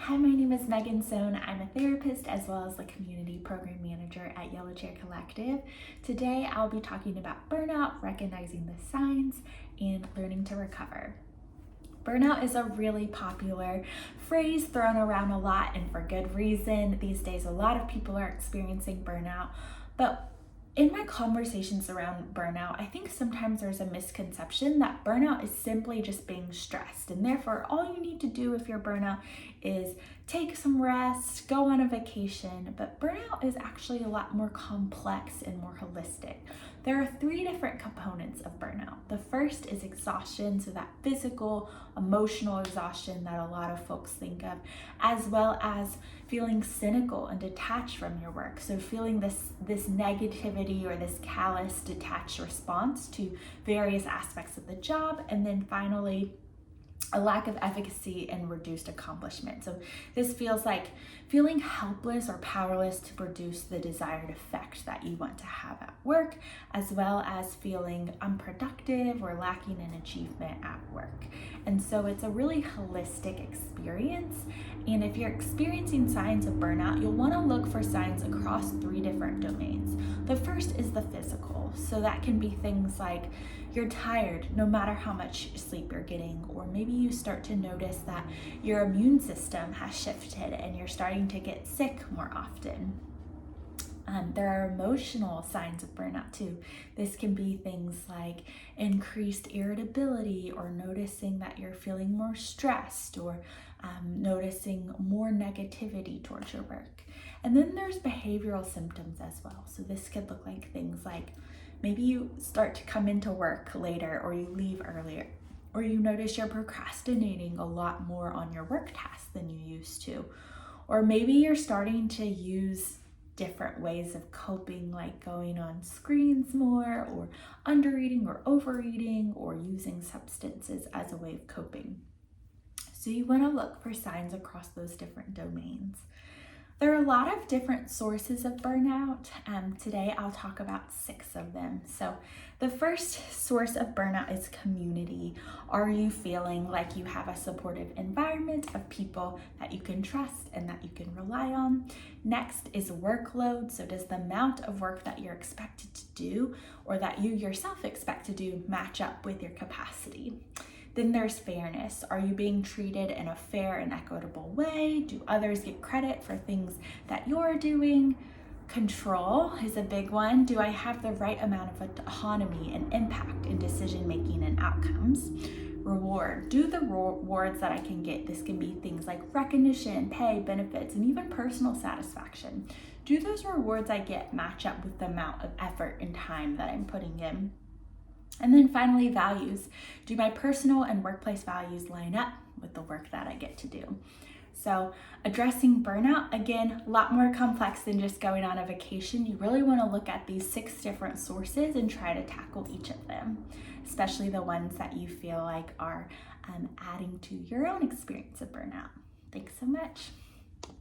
Hi, my name is Megan Sohn. I'm a therapist as well as the community program manager at Yellow Chair Collective. Today I'll be talking about burnout, recognizing the signs, and learning to recover. Burnout is a really popular phrase thrown around a lot, and for good reason. These days a lot of people are experiencing burnout, but in my conversations around burnout, I think sometimes there's a misconception that burnout is simply just being stressed, and therefore all you need to do if you're burnout is take some rest, go on a vacation. But burnout is actually a lot more complex and more holistic. There are three different components of burnout. The first is exhaustion, so that physical, emotional exhaustion that a lot of folks think of, as well as feeling cynical and detached from your work. So feeling this negativity or this callous, detached response to various aspects of the job. And then finally, a lack of efficacy and reduced accomplishment. So this feels like feeling helpless or powerless to produce the desired effect that you want to have at work, as well as feeling unproductive or lacking in achievement at work. And so it's a really holistic experience. And if you're experiencing signs of burnout, you'll want to look for signs across three different domains. The first is the physical. So that can be things like you're tired no matter how much sleep you're getting, or maybe you start to notice that your immune system has shifted and you're starting to get sick more often. There are emotional signs of burnout too. This can be things like increased irritability, or noticing that you're feeling more stressed, or noticing more negativity towards your work. And then there's behavioral symptoms as well. So this could look like things like maybe you start to come into work later, or you leave earlier, or you notice you're procrastinating a lot more on your work tasks than you used to. Or maybe you're starting to use different ways of coping, like going on screens more, or undereating or overeating, or using substances as a way of coping. So you want to look for signs across those different domains. There are a lot of different sources of burnout. Today I'll talk about 6 of them. So the first source of burnout is community. Are you feeling like you have a supportive environment of people that you can trust and that you can rely on? Next is workload. So does the amount of work that you're expected to do, or that you yourself expect to do, match up with your capacity? Then there's fairness. Are you being treated in a fair and equitable way? Do others get credit for things that you're doing? Control is a big one. Do I have the right amount of autonomy and impact in decision making and outcomes? Reward. Do the rewards that I can get, this can be things like recognition, pay, benefits, and even personal satisfaction. Do those rewards I get match up with the amount of effort and time that I'm putting in? And then finally, values. Do my personal and workplace values line up with the work that I get to do? So addressing burnout, again, a lot more complex than just going on a vacation. You really want to look at these 6 different sources and try to tackle each of them, especially the ones that you feel like are adding to your own experience of burnout. Thanks so much.